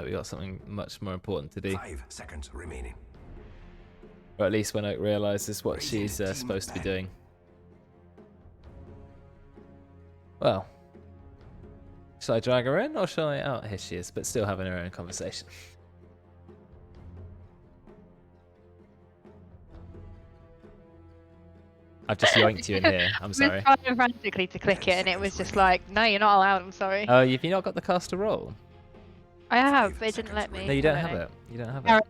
But we got something much more important to do. 5 seconds remaining. Or at least when Oak realises what she's supposed to be doing. Well, shall I drag her in or shall I? Oh, here she is, but still having her own conversation. I've just yoinked you in here. I'm sorry. I was trying frantically to click it, and it was just like, no, you're not allowed. I'm sorry. Oh, have you not got the caster roll? I have, but it didn't let me. No, you don't have it. You don't have it.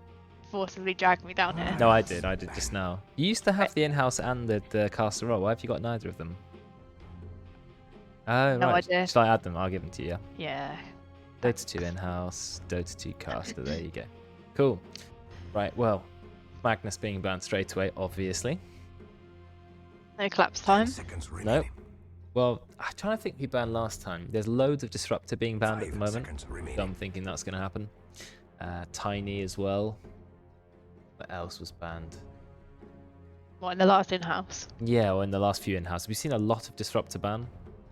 Forcibly dragged me down here. No, I did. I did just now. You used to have the in-house and the caster roll. Why have you got neither of them? Oh, No right. idea. Shall I add them? I'll give them to you. Yeah. Dota 2 in-house, Dota 2 caster. There you go. Cool. Right, well, Magnus being banned straight away, obviously. No collapse time. No. Well, I'm trying to think who banned last time. There's loads of Disruptor being banned at the moment. So I'm thinking that's going to happen. Tiny as well. What else was banned? What, in the last in-house? Yeah, or in the last few in-house. We've seen a lot of Disruptor ban.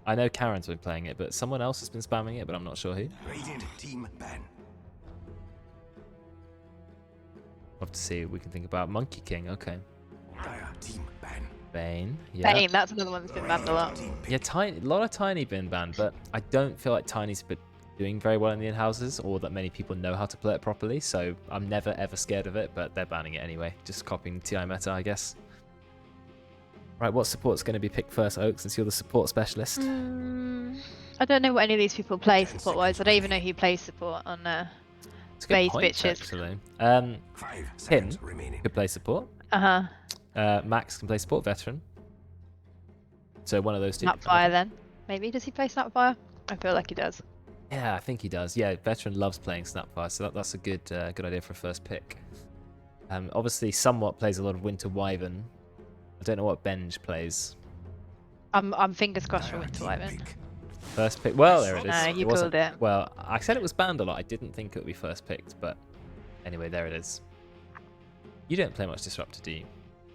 I know Karen's been playing it, but someone else has been spamming it, but I'm not sure who. Radiant team ban. We'll have to see what we can think about. Monkey King, okay. Dire team ban. Bane, yeah. Bane, that's another one that's been banned a lot. Yeah, a lot of Tiny been banned, but I don't feel like Tiny's been doing very well in the in-houses, or that many people know how to play it properly, so I'm never ever scared of it, but they're banning it anyway. Just copying TI meta, I guess. Right, what support's going to be picked first, Oak, since you're the support specialist? I don't know what any of these people play support-wise. I don't even know who plays support on Base Bitches. Actually. 5 Him seconds remaining. could play support. Uh-huh. Max can play support, veteran. So one of those two. Snapfire then. Maybe. Does he play Snapfire? I feel like he does. Yeah, I think he does. Yeah, veteran loves playing Snapfire, so that's a good good idea for a first pick. Obviously, somewhat plays a lot of Winter Wyvern. I don't know what Benj plays. I'm fingers crossed for Winter Wyvern. First pick. Well, there it is. No, you wasn't- called it. Well, I said it was banned a lot. I didn't think it would be first picked, but anyway, there it is. You don't play much Disruptor, do you?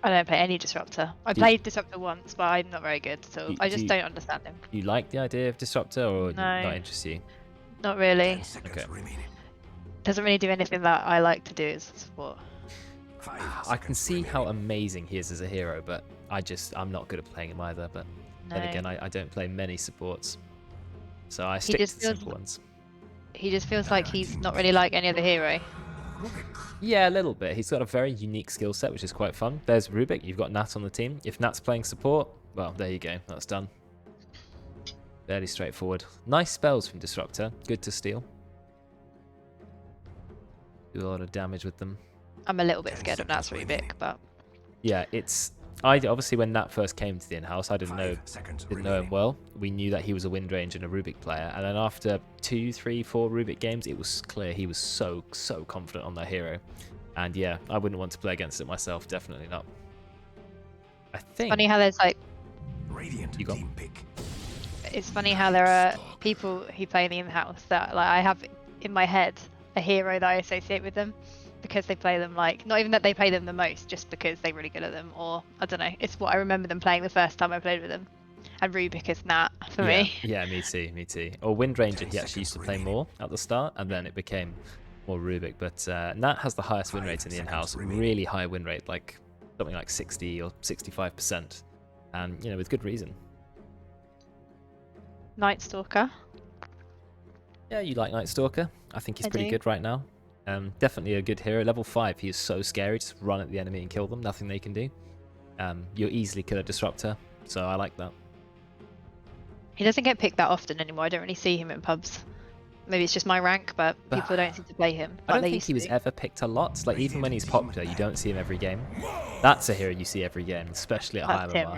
I don't play any Disruptor. I played Disruptor once, but I'm not very good, so I just don't understand him. You like the idea of Disruptor, or No. not interest you? Not really. 10 seconds Okay. remaining. Doesn't really do anything that I like to do as support. 5 I can seconds see how remaining. amazing he is as a hero, but I'm not good at playing him either. But then No. again, I don't play many supports, so I stick to just the feels- simple ones. He just feels like he's not really like any other hero. Yeah, a little bit. He's got a very unique skill set, which is quite fun. There's Rubik. You've got Nat on the team. If Nat's playing support, well, there you go. That's done. Fairly straightforward. Nice spells from Disruptor. Good to steal. Do a lot of damage with them. I'm a little bit scared of Nat's Rubik, but Yeah, obviously when Nat first came to the in-house, I didn't 5 know seconds know him remaining. well. We knew that he was a wind range and a Rubik player, and then after 2, 3, 4 Rubik games, it was clear he was so confident on that hero. And yeah, I wouldn't want to play against it myself, definitely not. I think funny how there's like, Radiant You got- team pick. it's funny how there are people who play in the in-house that like I have in my head a hero that I associate with them because they play them like, not even that they play them the most, just because they're really good at them, or I don't know, it's what I remember them playing the first time I played with them. And Rubik is Nat for yeah, me. Yeah, me too. Or Wind Ranger, he actually used to play more at the start, and then it became more Rubik. But Nat has the highest win rate in the in-house, really high win rate, like something like 60 or 65%, and with good reason. Night Stalker. Yeah, you like Night Stalker. I think he's I pretty do. good right now. Definitely a good hero. Level 5, he is so scary. Just run at the enemy and kill them. Nothing they can do. You'll easily kill a Disruptor, so I like that. He doesn't get picked that often anymore. I don't really see him in pubs. Maybe it's just my rank, but people don't seem to play him. I Like don't they think used he was to. ever picked a lot. Like, even when he's popular, you don't see him every game. That's a hero you see every game, especially at high That's Tim, level.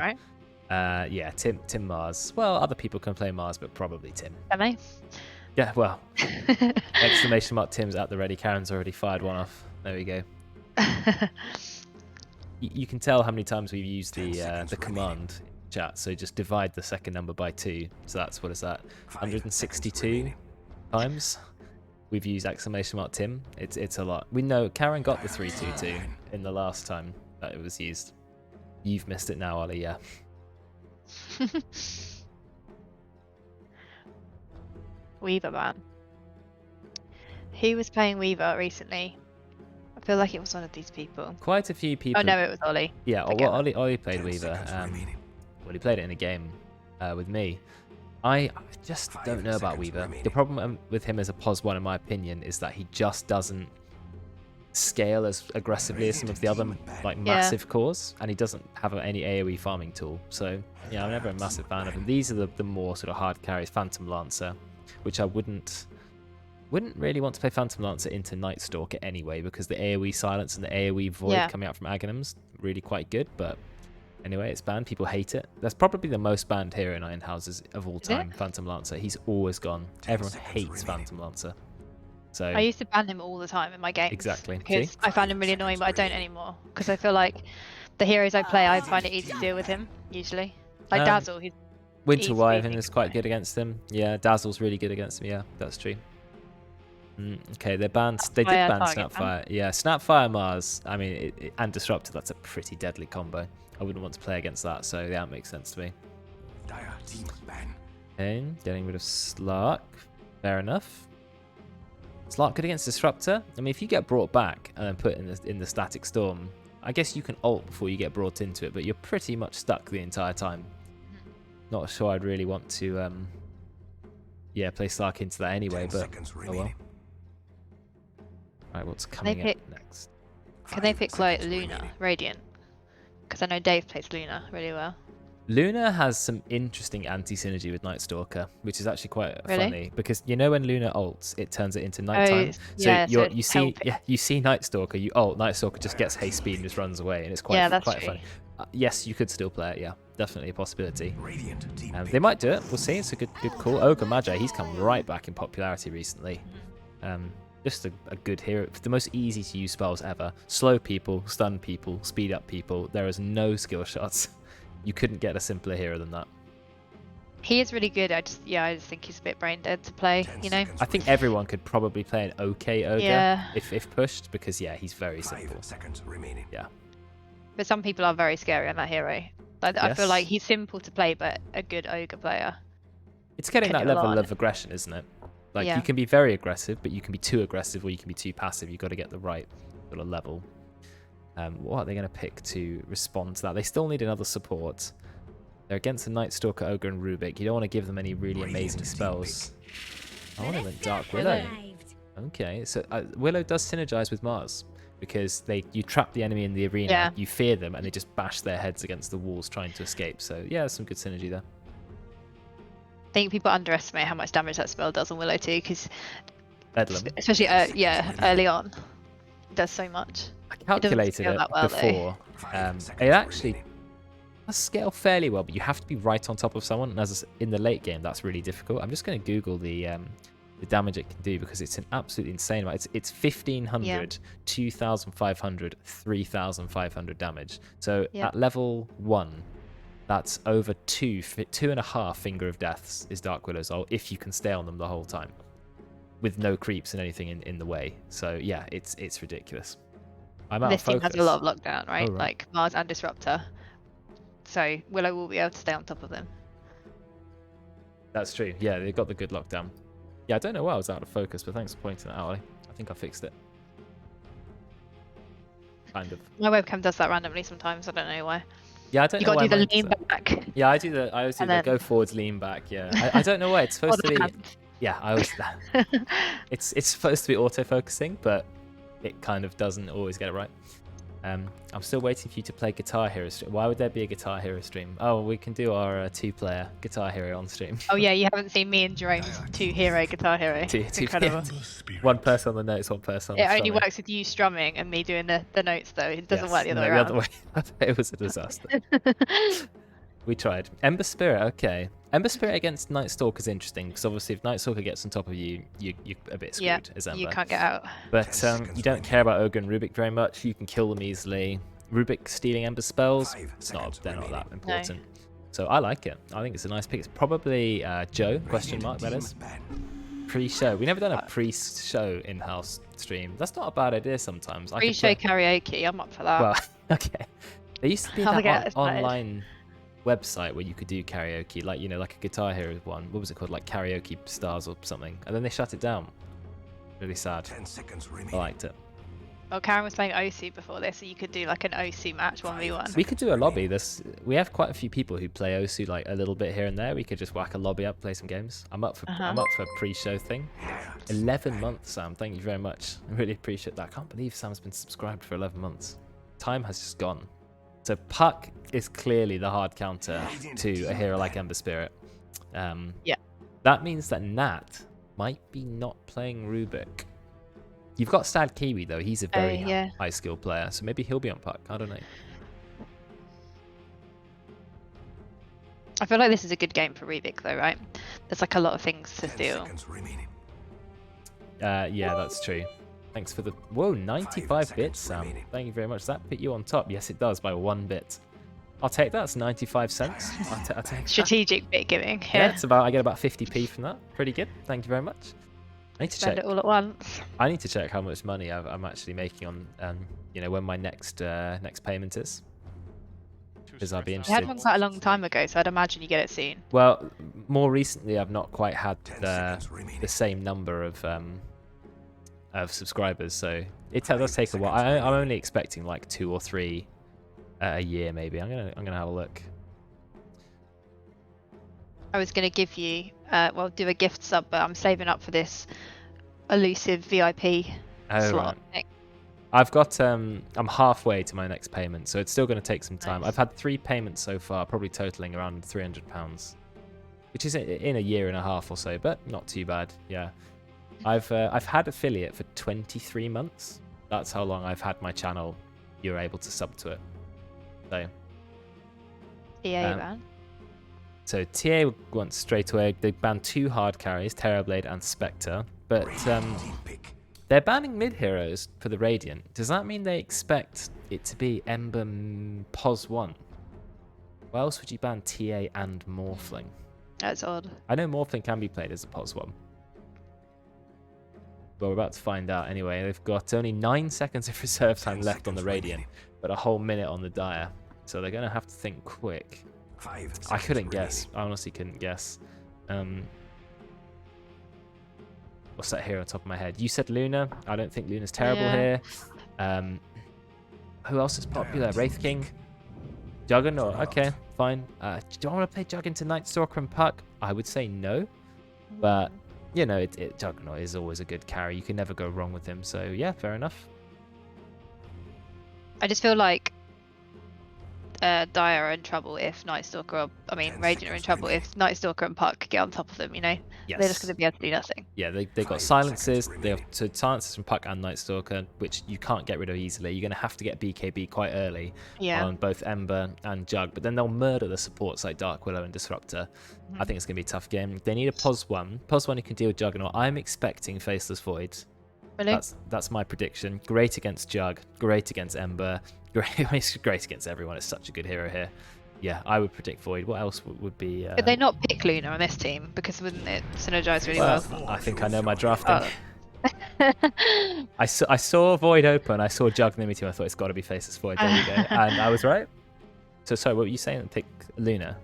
right? Yeah, Tim Mars. Well, other people can play Mars, but probably Tim. Can they? Yeah, well, exclamation mark Tim's at the ready. Karen's already fired one off. There we go. You can tell how many times we've used the command in chat. So just divide the second number by 2. So that's, what is that? 162 times we've used exclamation mark Tim. It's a lot. We know Karen got the 322 in the last time that it was used. You've missed it now, Ollie. Yeah. Weaver man. Who was playing Weaver recently? I feel like it was one of these people. Quite a few people. Oh no, it was Ollie. Yeah, Forget well, that. Ollie played 10 Weaver. seconds remaining. Well, he played it in a game with me. I just don't know about 5 Weaver. seconds The problem with him as a POS 1, in my opinion, is that he just doesn't scale as aggressively as some of the other like massive cores, and he doesn't have any AOE farming tool. So yeah, I'm never a massive fan of him. These are the more sort of hard carries. Phantom Lancer, which I wouldn't really want to play Phantom Lancer into Night Stalker anyway, because the AOE silence and the AOE void coming out from Aghanim's really quite good. But anyway, it's banned. People hate it. That's probably the most banned hero in Inhouse of all time. Phantom Lancer. He's always gone. Everyone hates Phantom Lancer. So I used to ban him all the time in my games. Exactly. Because See? I found him really annoying, but I don't anymore. Because I feel like the heroes I play, I find it easy to deal with him, usually. Like Dazzle, he's Winter easy Wyvern to is quite good against him. Yeah, Dazzle's really good against him. Yeah, that's true. Okay, they banned. They did ban Snapfire. Yeah, Snapfire Mars. I mean, and Disruptor. That's a pretty deadly combo. I wouldn't want to play against that. So yeah, that makes sense to me. Dire team ban. Okay, getting rid of Slark. Fair enough. Slark good against Disruptor. I mean, if you get brought back and then put in the Static Storm, I guess you can ult before you get brought into it, but you're pretty much stuck the entire time. Not sure I'd really want to, yeah, play Slark into that anyway, but oh well. Right, what's coming up next? Can they pick like Luna, Radiant? Because I know Dave plays Luna really well. Luna has some interesting anti-synergy with Night Stalker, which is actually quite funny, because you know when Luna ults, it turns it into nighttime. So you see Night Stalker, you ult, Night Stalker just gets haste speed and just runs away, and it's quite funny. Yes, you could still play it. Yeah, definitely a possibility. They might do it. We'll see. It's a good call. Ogre Magi, he's come right back in popularity recently. Just a good hero. The most easy to use spells ever. Slow people, stun people, speed up people. There is no skill shots. You couldn't get a simpler hero than that. He is really good. I just think he's a bit brain dead to play. You know. I think everyone could probably play an okay ogre if pushed, because yeah, he's very simple. 5 seconds remaining. Yeah. But some people are very scary on that hero. I feel like he's simple to play, but a good ogre player. It's getting that level of aggression, isn't it? Like you can be very aggressive, but you can be too aggressive, or you can be too passive. You've got to get the right sort of level. What are they going to pick to respond to that? They still need another support. They're against a Night Stalker, Ogre, and Rubik. You don't want to give them any really amazing spells. I want to Dark Willow. Okay, so Willow does synergize with Mars, because you trap the enemy in the arena, you fear them, and they just bash their heads against the walls trying to escape. So yeah, some good synergy there. I think people underestimate how much damage that spell does on Willow too, because especially early on, it does so much. I calculated it before. It actually does scale fairly well, but you have to be right on top of someone, and as in the late game, that's really difficult. I'm just going to Google the damage it can do, because it's an absolutely insane amount. It's 1500, 2500, 3500 damage. So at level 1, that's over 2.5 Finger of Deaths is Dark Willow's ult, if you can stay on them the whole time, with no creeps and anything in the way. So yeah, it's ridiculous. I'm out of focus. This team has a lot of lockdown, right? Like Mars and Disruptor. So Willow will be able to stay on top of them. That's true. Yeah, they've got the good lockdown. Yeah, I don't know why I was out of focus, but thanks for pointing that out, Ollie. I think I fixed it. Kind of. My webcam does that randomly sometimes. I don't know why. Yeah, I don't know why. You got to do the lean back. Yeah, I always do the go forwards, lean back. Yeah, I don't know why it's supposed to be. Yeah, I always. It's supposed to be auto-focusing, but it kind of doesn't always get it right. I'm still waiting for you to play Guitar Hero stream. Why would there be a Guitar Hero stream? Oh, we can do our 2-player Guitar Hero on stream. Oh yeah, you haven't seen me and Jerome's 2-hero Guitar Hero. It's incredible. One person on the notes, one person on the It only works with you strumming and me doing the notes though. It doesn't work the other way around. It was a disaster. We tried. Ember Spirit, okay. Ember Spirit against Night Stalker is interesting, because obviously if Night Stalker gets on top of you, you're a bit screwed as Ember. You can't get out. But you don't care about Ogre and Rubik very much. You can kill them easily. Rubik stealing Ember spells, they're not that important. No. So I like it. I think it's a nice pick. It's probably Joe, question mark, that is. Pre-show. We never done a pre-show in-house stream. That's not a bad idea sometimes. Pre-show karaoke, I'm up for that. Well, okay. There used to be that online website where you could do karaoke, like a Guitar Hero one. What was it called? Like Karaoke Stars or something. And then they shut it down. Really sad. 10 seconds I remaining. liked it. Well, Karen was playing OSU before this, so you could do like an OSU match 1v1. We could do a lobby. We have quite a few people who play OSU like a little bit here and there. We could just whack a lobby up, play some games. I'm up for a pre-show thing. 11 months, Sam. Thank you very much. I really appreciate that. I can't believe Sam's been subscribed for 11 months. Time has just gone. So Puck is clearly the hard counter to a hero like Ember Spirit. Yeah. That means that Nat might be not playing Rubik. You've got Sad Kiwi though. He's a very high skill player, so maybe he'll be on Puck. I don't know. I feel like this is a good game for Rubik though, right? There's like a lot of things to 10 steal. seconds remaining. Yeah, that's true. Thanks for the 95 bits, Sam. remaining. Thank you very much. Does that put you on top? Yes, it does by 1 bit. I'll take that. It's 95 cents. I'll take that. Strategic bit giving. Yeah, I get about 50p from that. Pretty good. Thank you very much. I need to Spend check. it all at once. I need to check how much money I'm actually making on, when my next payment is. Because I'll be You had interested. one quite a long time ago, so I'd imagine you get it soon. Well, more recently, I've not quite had 10 the seconds remaining. same number of subscribers, so it does take a while. I'm only expecting like 2 or 3 a year, maybe. I'm gonna have a look. I was going to give you, do a gift sub, but I'm saving up for this elusive VIP Oh, slot. right. I've got I'm halfway to my next payment, so it's still going to take some time. Nice. I've had 3 payments so far, probably totaling around £300, which is in a year and a half or so, but not too bad. Yeah, I've had affiliate for 23 months. That's how long I've had my channel. You're able to sub to it. So EA man. So TA wants straight away. They banned 2 hard carries, Terrorblade and Spectre, but Team pick. they're banning mid heroes for the Radiant. Does that mean they expect it to be Ember Pos 1? Why else would you ban TA and Morphling? That's odd. I know Morphling can be played as a Pos 1. Well, we're about to find out anyway. They've got only 9 seconds of reserve time 10 left on the seconds Radiant, remaining. but a whole minute on the Dire. So they're going to have to think quick. 5 seconds I couldn't guess. remaining. I honestly couldn't guess. What's that here on top of my head? You said Luna. I don't think Luna's terrible Yeah. here. Who else is popular? Wraith King? Juggernaut. Okay, fine. Do I want to play Jug into Night Stalker and Puck? I would say no. But, Juggernaut is always a good carry. You can never go wrong with him. So, yeah, fair enough. I just feel like Dire are in trouble if Night Stalker, Radiant are in trouble if Night Stalker and Puck get on top of them, you know? Yes. They're just going to be able to do nothing. Yeah, they got 5 silences. seconds They have silences from Puck and Night Stalker, which you can't get rid of easily. You're going to have to get BKB quite early Yeah. on both Ember and Jug, but then they'll murder the supports like Dark Willow and Disruptor. I think it's going to be a tough game. They need a Pos 1. Pos 1 who can deal with Juggernaut. I'm expecting Faceless Void. Really? That's my prediction. Great against Jug, great against Ember, great against everyone. It's such a good hero here. Yeah, I would predict Void. What else would be... Could they not pick Luna on this team? Because wouldn't it synergize really well? I think I know my drafting. Oh. I saw Void open. I saw Jug near me too. I thought it's got to be Faceless Void. There you go. And I was right. So sorry, what were you saying? Pick Luna.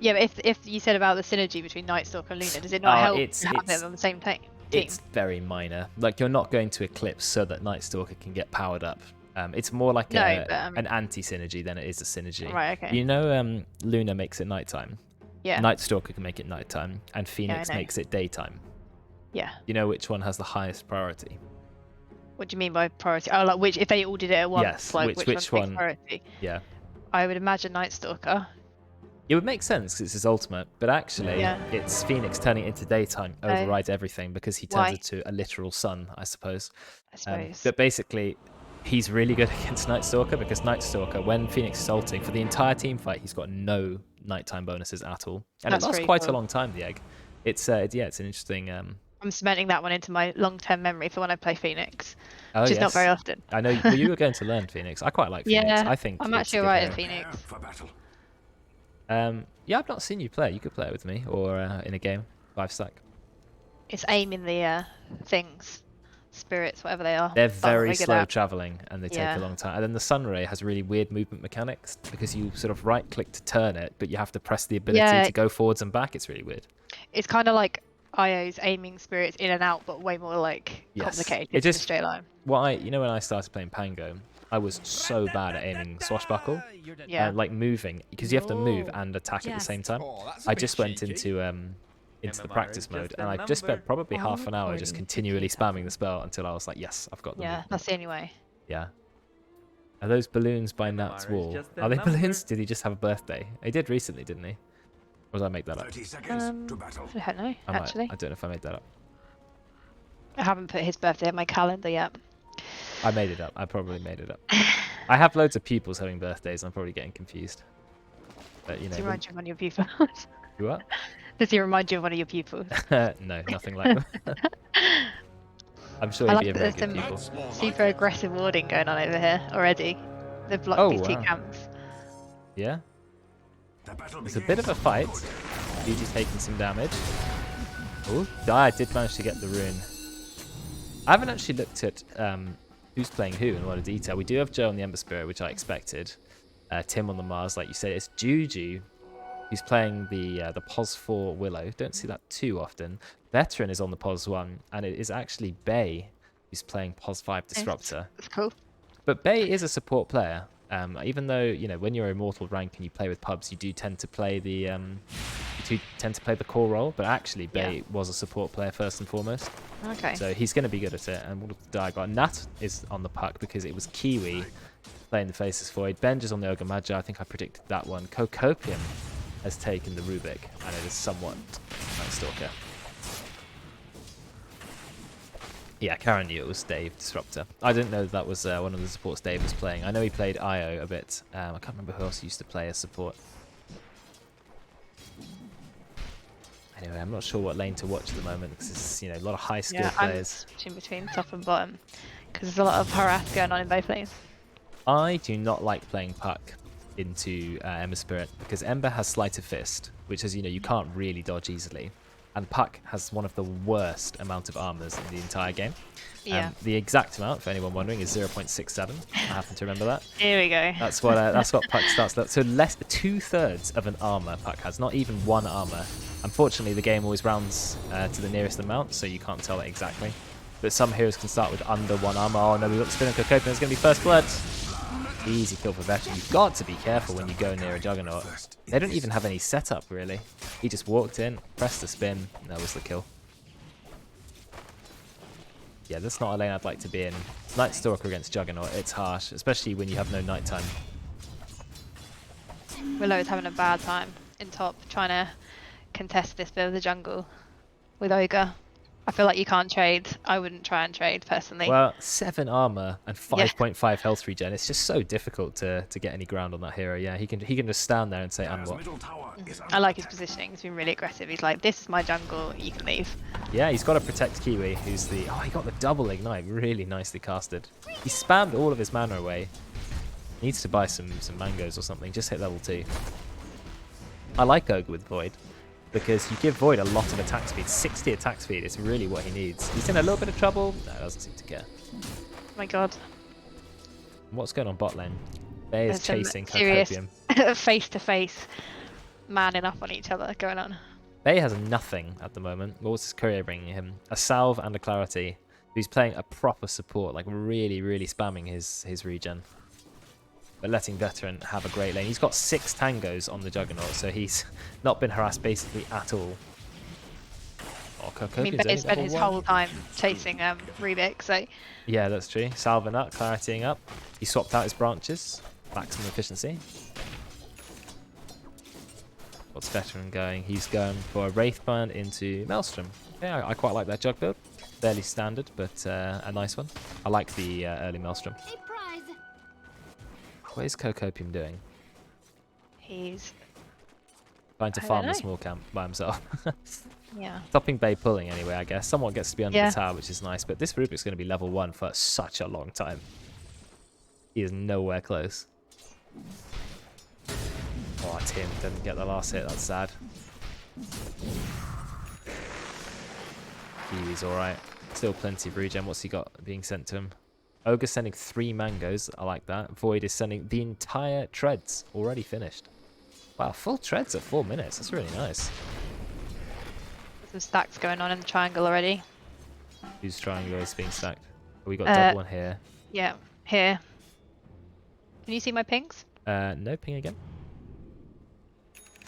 Yeah, but if you said about the synergy between Night Stalker and Luna, does it not help to have them on the same team? It's very minor. Like, you're not going to Eclipse so that Night Stalker can get powered up. It's more like an anti-synergy than it is a synergy. Right, okay. You know, Luna makes it nighttime. Yeah. Night Stalker can make it nighttime, and Phoenix know. makes it daytime. Yeah. You know which one has the highest priority? What do you mean by priority? Oh, like if they all did it at once, Yes, like which one takes one? priority? Yeah. I would imagine Night Stalker. It would make sense because it's his ultimate, but actually, it's Phoenix turning it into daytime overrides everything because he turns Why? it to a literal sun, I suppose. I suppose. But basically, he's really good against Night Stalker because Night Stalker, when Phoenix is ulting, for the entire team fight, he's got no nighttime bonuses at all. And That's it lasts pretty quite a cool. long time, the egg. It's an interesting... I'm cementing that one into my long-term memory for when I play Phoenix, oh, which is not yes. very often. I know you were going to learn Phoenix. I quite like Phoenix. Yeah, I think I'm it's actually a good alright at hero. Phoenix. For battle. Yeah, I've not seen you play. You could play it with me or in a game, 5-stack. It's aiming the things, spirits, whatever they are. They're that I'm very good slow at. traveling and they take Yeah. a long time. And then the Sunray has really weird movement mechanics because you sort of right click to turn it, but you have to press the ability Yeah. to go forwards and back. It's really weird. It's kind of like IO's aiming spirits in and out, but way more like Yes. complicated It than a just straight line. you know when I started playing Pango, I was so bad at aiming swashbuckle, Yeah. like moving, because you have to move and attack at the same time. I just went into the practice mode, and I just spent probably half an hour just continually spamming the spell until I was like, yes, I've got the Yeah, movement. that's the only way. Yeah. Are those balloons by Nat's wall? Are they balloons? Did he just have a birthday? He did recently, didn't he? Or did I make that up? 30 seconds to battle. I don't know, actually. I don't know if I made that up. I haven't put his birthday in my calendar yet. I made it up. I probably made it up. I have loads of pupils having birthdays. I'm probably getting confused. But you know. Does he remind you of one of your pupils? You what? Does he remind you of one of your pupils? No, nothing like that. I'm sure I he'd like be a that very there's good some pupil. super aggressive warding going on over here already. They've blocked these two camps. Yeah. The battle It's a bit of a fight. Yuji's taking some damage. Oh, I did manage to get the rune. I haven't actually looked at who's playing who in a lot of detail. We do have Joe on the Ember Spirit, which I expected. Tim on the Mars, like you said. It's Juju who's playing the POS 4 Willow. Don't see that too often. Veteran is on the POS 1, and it is actually Bay who's playing POS 5 Disruptor. That's cool. But Bay is a support player. Even though, you know, when you're immortal rank and you play with pubs, you do tend to play the core role. But actually, Bay was a support player first and foremost. Okay. So he's going to be good at it. And we'll die. But Nat is on the puck because it was Kiwi playing the Faceless Void. Benj is on the Ogre Magi. I think I predicted that one. Cocopium has taken the Rubik, and it is somewhat like Stalker. Yeah, Karen knew it was Dave Disruptor. I didn't know that was one of the supports Dave was playing. I know he played IO a bit. I can't remember who else used to play as support. Anyway, I'm not sure what lane to watch at the moment because it's, you know, a lot of high skill players. I'm switching between top and bottom because there's a lot of harass going on in both lanes. I do not like playing puck into Ember Spirit because Ember has Sleight of Fist, which is, you know, you can't really dodge easily. And Puck has one of the worst amount of armors in the entire game. Yeah. The exact amount, for anyone wondering, is 0.67. I happen to remember that. Here we go. That's what Puck starts. So less 2/3 of an armor Puck has, not even one armor. Unfortunately, the game always rounds to the nearest amount, so you can't tell it exactly. But some heroes can start with under one armor. Oh no, we've got the spin on Cocopium. There's going to be first blood. Easy kill for Veteran. You've got to be careful when you go near a Juggernaut. They don't even have any setup, really. He just walked in, pressed the spin, and that was the kill. Yeah, that's not a lane I'd like to be in. Night Stalker against Juggernaut, it's harsh, especially when you have no nighttime. Willow is having a bad time in top, trying to contest this bit of the jungle with Ogre. I feel like you can't trade. I wouldn't try and trade personally. Well, 7 armor and 5.5 health regen. It's just so difficult to get any ground on that hero. Yeah, he can just stand there and say, "I'm what." I like his positioning. He's been really aggressive. He's like, "This is my jungle. You can leave." Yeah, he's got to protect Kiwi, who's the... Oh, he got the double ignite. Really nicely casted. He spammed all of his mana away. Needs to buy some mangoes or something. Just hit level 2. I like Ogre with Void, because you give Void a lot of attack speed. 60 attack speed is really what he needs. He's in a little bit of trouble. No, doesn't seem to care. Oh my god. What's going on bot lane? Bay is chasing serious Cocopium. face-to-face manning up on each other going on. Bay has nothing at the moment. What's his career bringing him? A Salve and a Clarity. He's playing a proper support, like really, really spamming his regen. But letting Veteran have a great lane. He's got 6 tangos on the Juggernaut, so he's not been harassed basically at all. Oh, I mean, Bay's spent his whole time chasing Rubik, so... Yeah, that's true. Salving up, Claritying up. He swapped out his branches. Maximum efficiency. What's Veteran going? He's going for a Wraithbind into Maelstrom. Yeah, I quite like that Jug build. Fairly standard, but a nice one. I like the early Maelstrom. What is Cocopium doing? He's trying to farm the small camp by himself. Yeah. Stopping Bay pulling anyway, I guess. Someone gets to be under the tower, which is nice. But this Rubik's going to be level 1 for such a long time. He is nowhere close. Oh, Tim didn't get the last hit. That's sad. He's alright. Still plenty of regen. What's he got being sent to him? Ogre sending 3 mangoes. I like that. Void is sending the entire treads. Already finished. Wow, full treads at 4 minutes. That's really nice. Some stacks going on in the triangle already. Whose triangle is being stacked? Oh, we got Uh, double one here. Yeah, here. Can you see my pings? No ping again.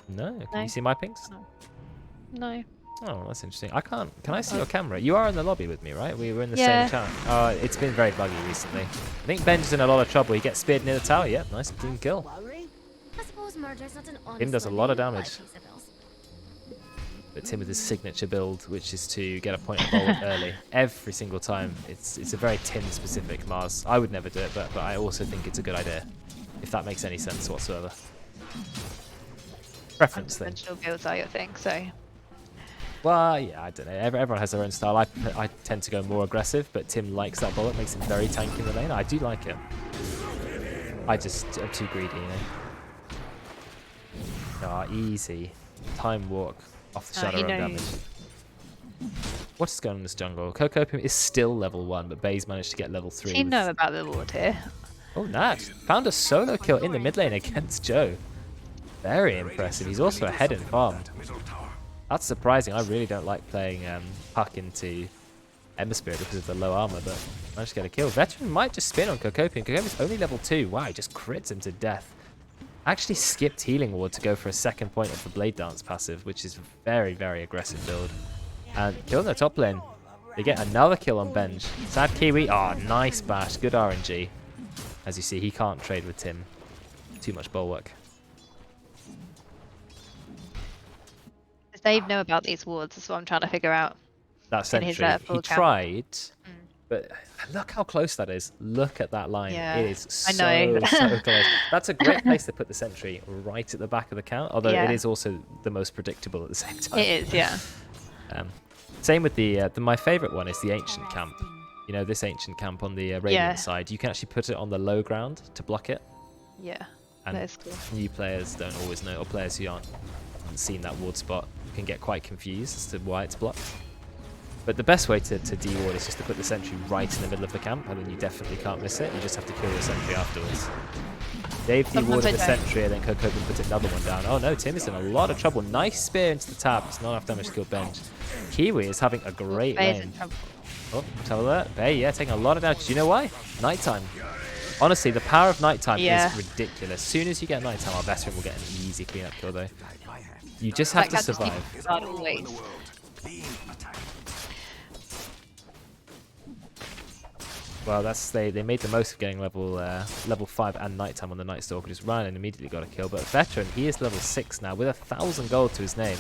No. Can No. you see my pings? No. Oh, that's interesting. I can't. Can I see your camera? You are in the lobby with me, right? We were in the Yeah. same chat. Oh, it's been very buggy recently. I think Ben's in a lot of trouble. He gets speared near the tower. Yep, nice clean kill. Tim does a lot of damage. But Tim with his signature build, which is to get a point of bullet early. Every single time. It's a very Tim-specific Mars. I would never do it, but I also think it's a good idea. If that makes any sense whatsoever. Preference thing. Unconventional builds are your thing, so. Well, yeah, I don't know. Everyone has their own style. I tend to go more aggressive, but Tim likes that bullet. Makes him very tanky in the lane. I do like it. I'm too greedy, you know. Ah, easy. Time walk off the shadow he of damage. What is going on in this jungle? Cocopium is still level 1, but Bay's managed to get level 3. Does he know about the ward here? Oh, Nat. Found a solo kill in the mid lane against Joe. Very impressive. He's also ahead in farm. That's surprising. I really don't like playing Puck into Ember Spirit because of the low armor, but managed to get a kill. Veteran might just spin on Cocopium. Cocopium's only level 2. Wow, he just crits him to death. Actually skipped Healing Ward to go for a second point of the Blade Dance passive, which is very, very aggressive build. And kill in the top lane. They get another kill on Benj. Sad Kiwi. Ah, nice bash. Good RNG. As you see, he can't trade with Tim. Too much bulwark. Does Dave know about these wards? That's what I'm trying to figure out. That sentry, his, full he count. tried, but look how close that is. Look at that line. Yeah, It is I so, know. so close. That's a great place to put the sentry, right at the back of the count, although Yeah. it is also the most predictable at the same time. It is, yeah. Same with my favorite one is the Ancient Camp. You know, this Ancient Camp on the Radiant Yeah. side, you can actually put it on the low ground to block it. Yeah. And That is cool. new players don't always know, or players who haven't seen that ward spot can get quite confused as to why it's blocked. But the best way to de-ward is just to put the sentry right in the middle of the camp, and then you definitely can't miss it. You just have to kill your sentry afterwards. Dave Sometimes de-warded I the don't. sentry, and then Cocopium put another one down. Oh no, Tim is in a lot of trouble. Nice spear into the tab. It's not enough damage to kill Benj. Kiwi is having a great Bay's lane. in trouble. Oh, tell that. Bay, yeah, taking a lot of damage. Do you know why? Nighttime. Honestly, the power of nighttime Yeah. is ridiculous. As soon as you get nighttime, our veteran will get an easy cleanup kill though. You just have Like, to that's just survive. keep guard always. Well, they made the most of getting level 5 and nighttime on the Night Stalker. Just ran and immediately got a kill. But veteran, he is level 6 now with 1,000 gold to his name.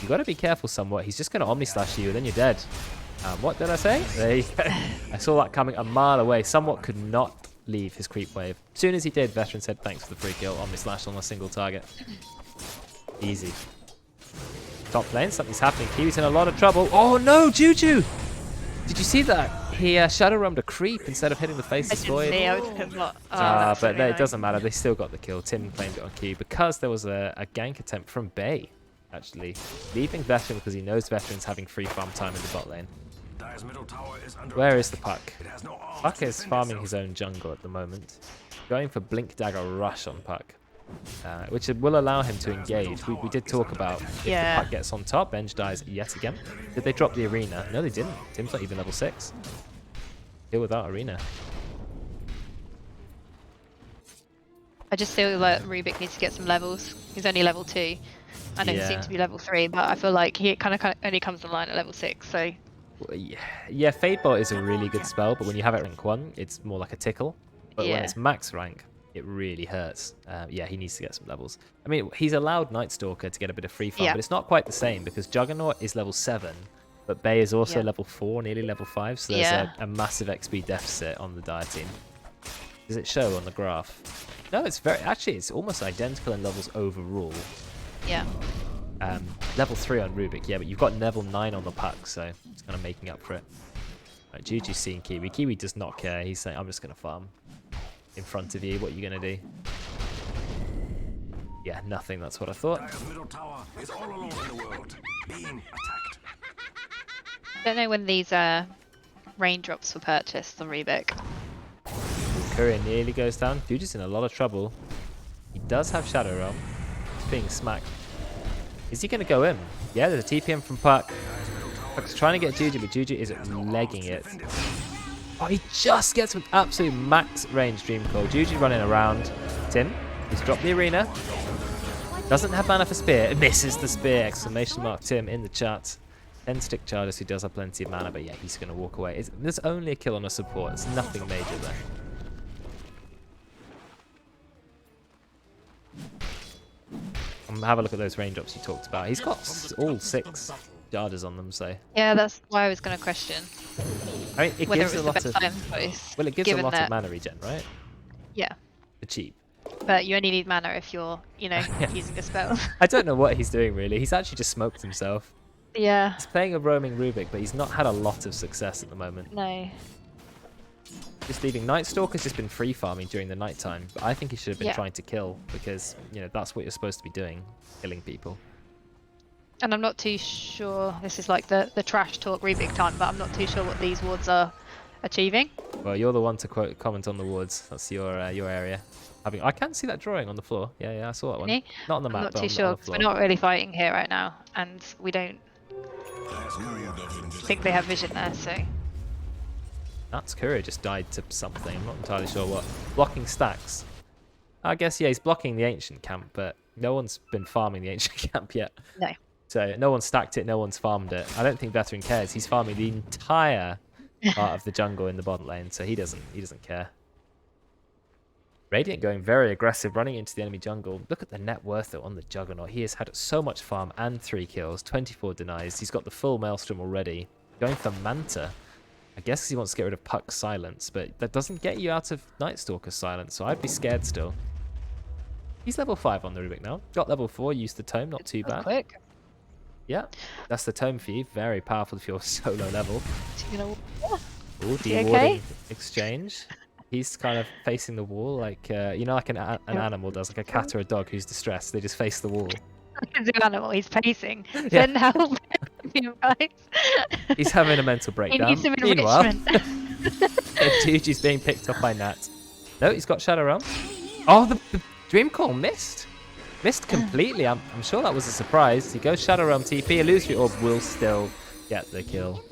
You got to be careful somewhat. He's just going to Omni Slash you, and then you're dead. What did I say? There you go. I saw that coming a mile away. Somewhat could not leave his creep wave. As soon as he did, veteran said thanks for the free kill. Omni Slash on a single target. Easy. Top lane, something's happening. Kiwi's in a lot of trouble. Oh no, Juju! Did you see that? He shadow roamed a creep instead of hitting the face I of didn't Void. see, I was just not. Oh, that's But really it annoying. doesn't matter. They still got the kill. Tim claimed it on Kiwi because there was a gank attempt from Bay, actually. Leaving Veteran because he knows Veteran's having free farm time in the bot lane. Dire's middle tower is under Where attack. is the Puck? It has no arms Puck to is defend farming itself. his own jungle at the moment. Going for Blink Dagger Rush on Puck. Which will allow him to engage. We did talk about if the Yeah. Puck gets on top, Benj dies yet again. Did they drop the arena? No, they didn't. Tim's not even level 6. Deal without arena. I just feel like Rubik needs to get some levels. He's only level 2. I know he Yeah. seems to be level 3, but I feel like he kind of only comes online at level 6, so Well, yeah, Fadebot is a really good spell, but when you have it rank 1, it's more like a tickle. But when Yeah. it's max rank, it really hurts. Yeah, he needs to get some levels. I mean, he's allowed Night Stalker to get a bit of free farm, Yeah. but it's not quite the same because Juggernaut is level 7, but Bay is also Yeah. level 4, nearly level 5, so there's Yeah. a massive XP deficit on the Dire team. Does it show on the graph? No, actually, it's almost identical in levels overall. yeah. Level 3 on Rubik, yeah, but you've got level 9 on the Puck, so it's kind of making up for it. Right, Juju's seeing Kiwi. Kiwi does not care. He's saying, I'm just going to farm in front of you. What are you going to do? Yeah, nothing. That's what I thought. Dire's middle tower is all alone in the world, being attacked. I don't know when these raindrops were purchased on Rubik. Courier nearly goes down. Juju's in a lot of trouble. He does have Shadow Realm. He's being smacked. Is he going to go in? Yeah, there's a TPM from Puck. Puck's trying to get Juju, but Juju is legging it. Oh, he just gets with absolute max range Dream Coil. Juju running around. Tim, he's dropped the arena. Doesn't have mana for spear. Misses the spear! Exclamation mark Tim in the chat. 10 stick charges, who does have plenty of mana, but yeah, he's going to walk away. There's only a kill on a support. It's nothing major there. Have a look at those range drops you talked about. He's got all 6 charges on them, so... Yeah, that's why I was going to question. I mean, it whether gives it a was lot the best of... time choice, Well, it gives a lot that, of mana regen, right? Yeah. For cheap. But you only need mana if you're, you know, using a spell. I don't know what he's doing, really. He's actually just smoked himself. Yeah. He's playing a roaming Rubik, but he's not had a lot of success at the moment. No. Just leaving. Night Stalker's just been free farming during the night time, but I think he should have been Yeah. trying to kill, because, you know, that's what you're supposed to be doing, killing people. And I'm not too sure, this is like the trash talk Rubik time, but I'm not too sure what these wards are achieving. Well, you're the one to comment on the wards. That's your area. I can see that drawing on the floor. Yeah, I saw that one. Me? Not on the map, I'm not but too on sure, the because floor. we're not really fighting here right now, and we don't think they have vision there, so... That's Courier just died to something. I'm not entirely sure what. Blocking stacks. I guess, yeah, he's blocking the ancient camp, but no one's been farming the ancient camp yet. No. So no one's stacked it, no one's farmed it. I don't think Veteran cares. He's farming the entire part of the jungle in the bottom lane, so he doesn't care. Radiant going very aggressive, running into the enemy jungle. Look at the net worth though on the Juggernaut. He has had so much farm and 3 kills, 24 denies. He's got the full Maelstrom already. Going for Manta. I guess he wants to get rid of Puck's silence, but that doesn't get you out of Night Stalker's silence, so I'd be scared still. He's level 5 on the Rubik now. Got level 4, used the tome, not too bad. Quick. Yeah, that's the tome for you. Very powerful if you're solo level. Ooh, Ooh, okay? dewarding exchange. He's kind of facing the wall, like you know, like an animal does, like a cat or a dog who's distressed. They just face the wall. He's an animal, he's pacing. Yeah. Send help, you guys. He's having a mental He breakdown. needs some Meanwhile, enrichment. Juju's being picked up by Nat. No, he's got Shadow Realm. Oh, the Dream Call missed. Missed completely. I'm sure that was a surprise. He goes Shadow Realm TP. Illusory Orb will still get the kill.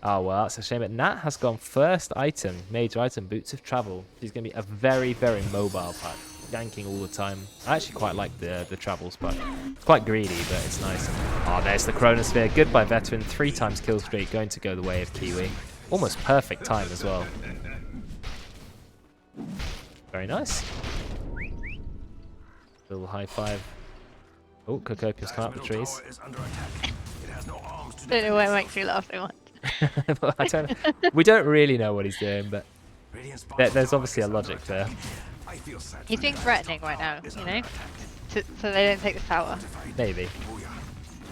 Oh, well, that's a shame. But Nat has gone first item, major item, Boots of Travel. He's going to be a very, very mobile pack. Ganking all the time. I actually quite like the travels pack. It's quite greedy, but it's nice. Oh, there's the Chronosphere. Goodbye, Veteran. 3 times kill streak. Going to go the way of Kiwi. Almost perfect time as well. Very nice. Little high five. Oh, Cocopia's come up the trees. Don't know why it makes me laugh so much. We don't really know what he's doing, but there's obviously a logic there. He's being threatening right now, you know? So they don't take the tower. Maybe.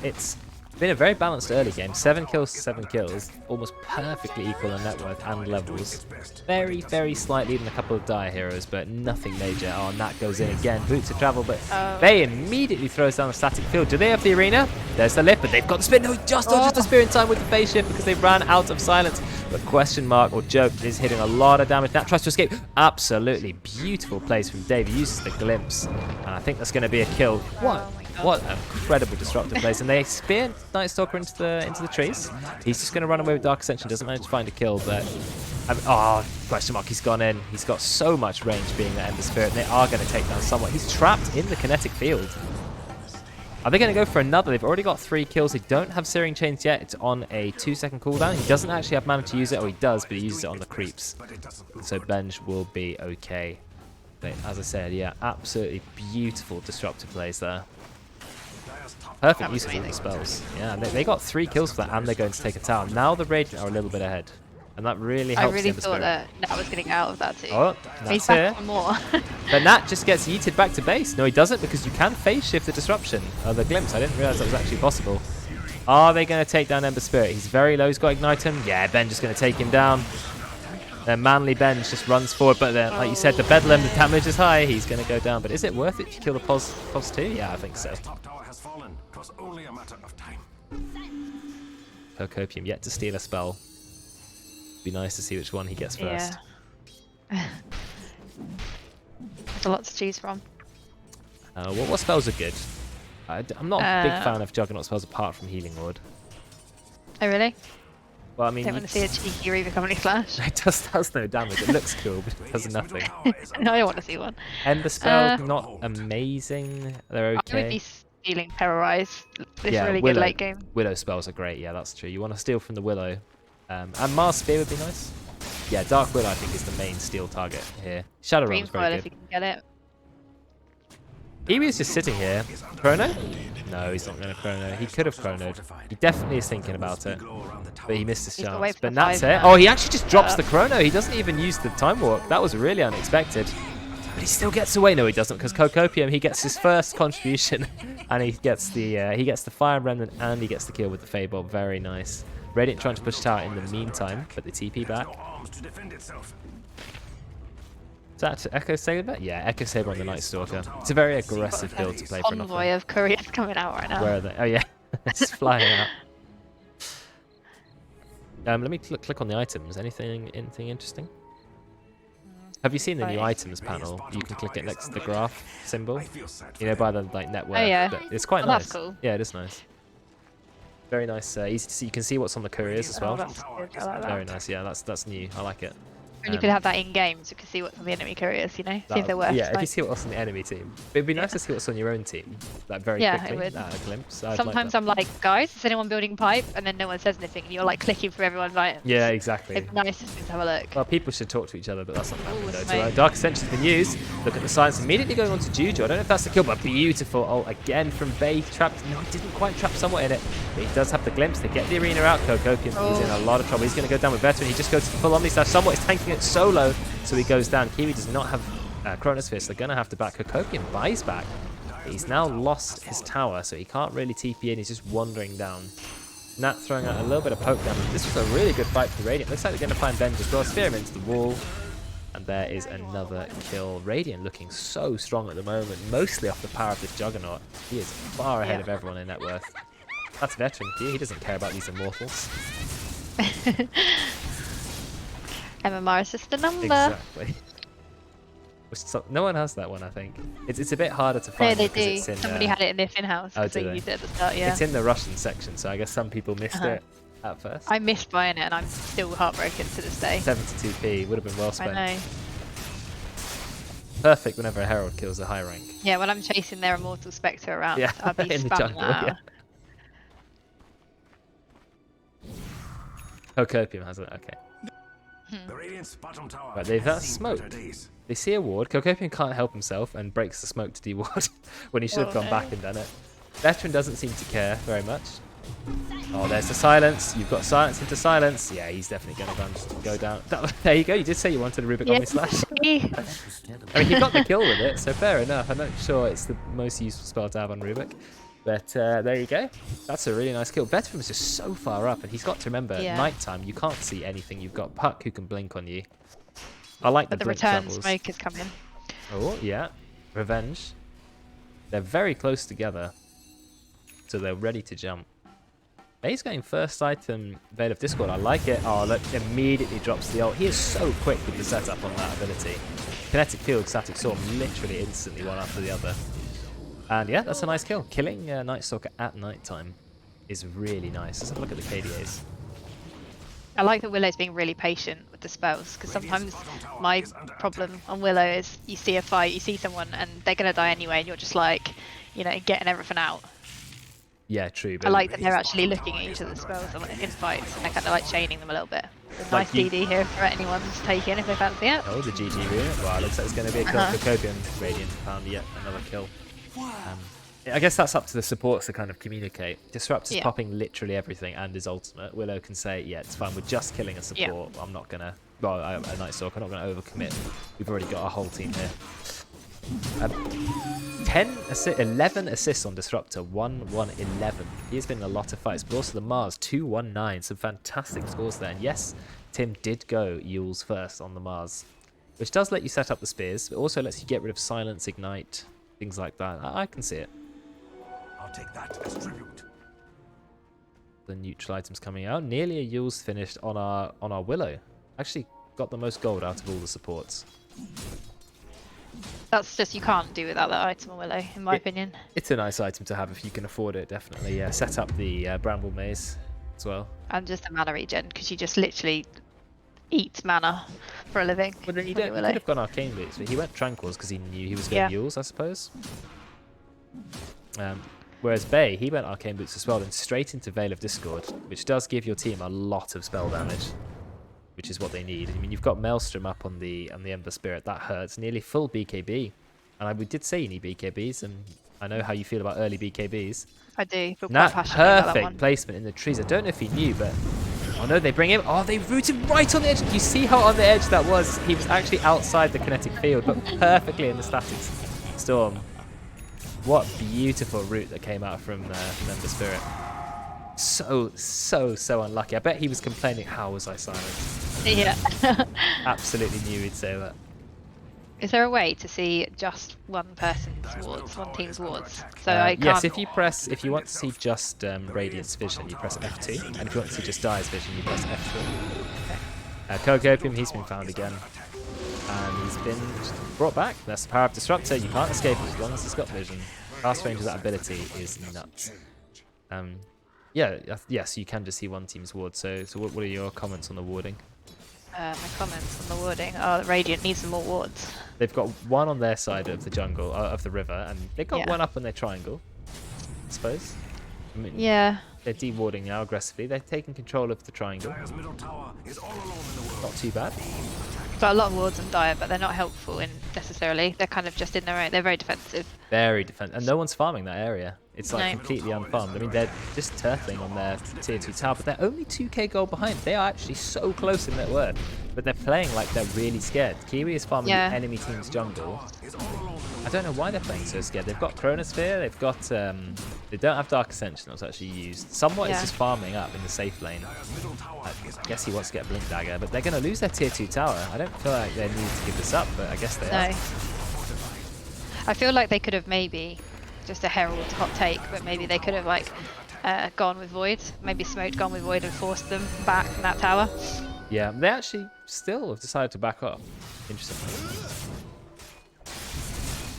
It's been a very balanced early game. 7 kills to 7 kills. Almost perfectly equal on net worth and levels. Very, very slightly even a couple of dire heroes, but nothing major. Oh, and that goes in again. Boots of Travel, but they immediately throws down a static field. Do they have the arena? There's the lip, but they've got the spear. No, just dodges the spear in time with the phase shift because they ran out of silence. But question mark or joke is hitting a lot of damage. Nat tries to escape. Absolutely beautiful plays from Dave. He uses the glimpse. And I think that's going to be a kill. What an incredible disruptive place. And they spear Night Stalker into the trees. He's just going to run away with Dark Ascension. Doesn't manage to find a kill, but... question mark. He's gone in. He's got so much range being the Ember Spirit, and they are going to take down someone. He's trapped in the kinetic field. Are they going to go for another? They've already got 3 kills. They don't have Searing Chains yet. It's on a 2-second cooldown. He doesn't actually have mana to use it, or he does, but he uses it on the creeps. So Benj will be okay. But as I said, yeah, absolutely beautiful disruptive plays there. Perfect use of all the spells. Yeah, they got 3 kills for that, and they're going to take a tower. Now the Radiant are a little bit ahead. And that really helps. I really the thought that Nat was getting out of that too. Oh, He's Nat's here. back for more. But Nat just gets yeeted back to base. No, he doesn't, because you can phase shift the disruption. The glimpse. I didn't realize that was actually possible. Are they going to take down Ember Spirit? He's very low. He's got Ignite him. Yeah, Ben just going to take him down. Then Manly Ben just runs forward. But then, like you said, the Bedlam, the damage is high. He's going to go down. But is it worth it to kill the pos too? Yeah, I think so. Only a matter of time. Cocopium yet to steal a spell. Be nice to see which one he gets first. Yeah. There's a lot to choose from. What spells are good? I'm not a big fan of Juggernaut spells apart from Healing Ward. Oh really? Well, I mean, Don't want to see a cheeky Reaver Company Slash. it does no damage. It looks cool, but it does nothing. No, I don't want to see one. Ember spells not amazing. They're I would okay. be stealing Terrorize. It's Yeah, really Willow. good late game. Willow spells are great. Yeah, that's true. You want to steal from the Willow, and Mars Spear would be nice. Yeah, Dark Willow I think is the main steal target here. Shadow Green Realm's foil very if you good. can get it. Kiwi's just sitting here. Chrono? No, he's not going to Chrono. He could have Chronoed. He definitely is thinking about it, but he missed his He's got to wait chance. for But the that's it. 5 now. Oh, he actually just drops the Chrono. He doesn't even use the Time Warp. That was really unexpected. But he still gets away. No, he doesn't, because Cocopium, he gets his first contribution, and he gets the Fire Remnant, and he gets the kill with the Fable. Very nice. Radiant trying to push it out in the meantime, but the TP back. Is that Echo Saber? Yeah, Echo Saber on the Night Stalker. It's a very aggressive build to play for an Convoy offering. of couriers coming out right now. Where are they? Oh yeah, it's flying out. Let me click on the items. Anything interesting? Have you seen the new items panel? You can click it next to the graph symbol. You know, by the network. Oh, yeah. But it's quite Oh, nice. that's cool. Yeah, it is nice. Very nice. Easy to see. You can see what's on the couriers as Oh, well. that's good. I like that. Very nice. Yeah, that's new. I like it. And you could have that in game, so you can see what's on the enemy couriers, you know? See if they're worth Yeah, if you like- see what's on the enemy team. But it'd be nice to see what's on your own team, like very Yeah, it quickly. would. A glimpse. I'd like Sometimes that. I'm like, guys, is anyone building pipe? And then no one says anything, and you're like clicking through everyone's items. Yeah, exactly. It's nice just to have a look. Well, people should talk to each other, but that's not happening Ooh, though. smoke. So, Dark Ascension's been used. Look at the science immediately going on to Juju. I don't know if that's the kill, but beautiful ult again from Bay. Trapped. No, he didn't quite trap somewhat in it, but he does have the glimpse. They get the arena out. Cocopium is in a lot of trouble. He's going to go down with Veteran. He just goes to full Omni Slash. Somewhat is tanking it solo, so he goes down. Kiwi does not have Chronosphere, so they're going to have to back. Cocopium buys back. He's now lost his tower, so he can't really TP in. He's just wandering down. Nat throwing out a little bit of poke damage. This was a really good fight for Radiant. Looks like they're going to find Venge as well. Spear him into the wall. And there is another kill. Radiant looking so strong at the moment, mostly off the power of this Juggernaut. He is far ahead of everyone in net worth. That's Veteran for you. He doesn't care about these immortals. MMR is just a number. Exactly. No one has that one, I think. It's a bit harder to No, find. they because do. it's in, Somebody had it in this in-house, oh, so do you they? used it at the start, yeah. It's in the Russian section, so I guess some people missed it at first. I missed buying it, and I'm still heartbroken to this day. 72p would have been well I spent. know. Perfect whenever a Herald kills a high rank. Yeah, when I'm chasing their Immortal Spectre around, Yeah, I'll be in the spamming jungle, that out. Cocopium has it, okay. The Radiant's bottom tower Right, they've has that seen smoke. better days. They see a ward. Cocopium can't help himself and breaks the smoke to deward when he should have Oh, gone no. back and done it. Veteran doesn't seem to care very much. Oh, there's the silence. You've got silence into silence. Yeah, he's definitely going to go down. There you go. You did say you wanted a Rubik Omni Slash. I mean, he got the kill with it, so fair enough. I'm not sure it's the most useful spell to have on Rubik. But there you go. That's a really nice kill. Veteran was just so far up, and he's got to remember, at nighttime, you can't see anything. You've got Puck who can blink on you. I like But the blink return travels. smoke is coming. Oh, yeah. Revenge. They're very close together, so they're ready to jump. Bay's going first item, Veil of Discord. I like it. Oh, look, immediately drops the ult. He is so quick with the setup on that ability. Kinetic Field, Static Storm, literally instantly one after the other. And yeah, that's a nice kill. Killing Night Stalker at nighttime is really nice. Let's have a look at the KDAs. I like that Willow's being really patient with the spells, because sometimes my problem on Willow is you see a fight, you see someone, and they're going to die anyway, and you're just like, you know, getting everything out. Yeah, true. But I like that they're actually looking at each other's spells in fights, and they're kind of like chaining them a little bit. A nice DD here for anyone to take in if they fancy it. Oh, the GG rune. Wow, looks like it's going to be a kill for Cocopium. Radiant found yet another kill. I guess that's up to the supports to kind of communicate. Disrupt is popping literally everything and his ultimate. Willow can say, yeah, it's fine. We're just killing a support. I'm not going to... Well, a Night Stalker. I'm not going to overcommit. We've already got a whole team here. 11 assists on Disruptor, 1-1-11. He has been in a lot of fights, but also the Mars, 2-1-9. Some fantastic scores there. And yes, Tim did go Yule's first on the Mars, which does let you set up the spears, but also lets you get rid of Silence, Ignite, things like that. I can see it. I'll take that as tribute. The neutral items coming out. Nearly a Yule's finished on our Willow. Actually got the most gold out of all the supports. That's just, you can't do without that item on Willow, in my opinion. It's a nice item to have if you can afford it, definitely. Yeah, set up the Bramble Maze as well. And just a mana regen, because you just literally eat mana for a living. Well, then you with could Willow. have gone Arcane Boots, but he went Tranquils because he knew he was going Mules, I suppose. Whereas Bay, he went Arcane Boots as well, then straight into Veil of Discord, which does give your team a lot of spell damage, which is what they need. I mean, you've got Maelstrom up on the Ember Spirit, that hurts. Nearly full BKB, and we did say you need BKBs, and I know how you feel about early BKBs. I do feel quite That passionate about that perfect one. placement in the trees. I don't know if he knew, but oh no, they bring him. Oh, they rooted right on the edge. You see how on the edge that was? He was actually outside the kinetic field, but perfectly in the static storm. What beautiful route that came out from Ember Spirit. So unlucky. I bet he was complaining, how was I silent? Yeah. Absolutely knew he'd say that. Is there a way to see just one person's wards, one team's wards? So I can't... Yes, if you want to see just Radiant's vision, you press F2, and if you want to see just Dire's vision, you press F3. Kogopium, he's been found again, and he's been brought back. That's the power of Disruptor. You can't escape it as long as it's got vision. Fast range of that ability is nuts. Yeah, yes, you can just see one team's ward. So what are your comments on the warding? My comments on the warding are that Radiant needs some more wards. They've got one on their side of the jungle, of the river, and they've got one up on their triangle, I suppose. I mean, yeah. They're de-warding now aggressively. They're taking control of the triangle. Not too bad. Got a lot of wards on Dire, but they're not helpful in necessarily. They're kind of just in their own. They're very defensive. Very defensive. And no one's farming that area. It's like completely unfarmed. I mean, they're just turtling on their tier 2 tower, but they're only 2k gold behind. They are actually so close in net worth, but they're playing like they're really scared. Kiwi is farming the enemy team's jungle. I don't know why they're playing so scared. They've got Chronosphere, they've got... they don't have Dark Ascension that's actually used. Somewhat is just farming up in the safe lane. I guess he wants to get Blink Dagger, but they're going to lose their tier 2 tower. I don't feel like they need to give this up, but I guess they are. I feel like they could have maybe... just a herald hot take, but maybe they could have like gone with Void, maybe smoked, gone with Void and forced them back from that tower. Yeah, they actually still have decided to back up. Interesting.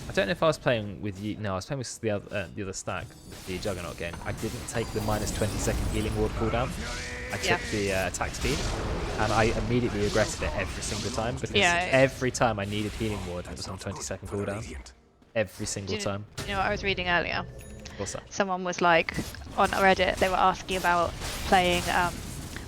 I don't know if I was playing with you. No, I was playing with the other stack, the Juggernaut game. I didn't take the minus 20-second healing ward cooldown. I took the attack speed, and I immediately regretted it every single time because every time I needed healing ward, it was on 20-second cooldown. Every single time. You know what I was reading earlier? What's that? Someone was like, on Reddit, they were asking about playing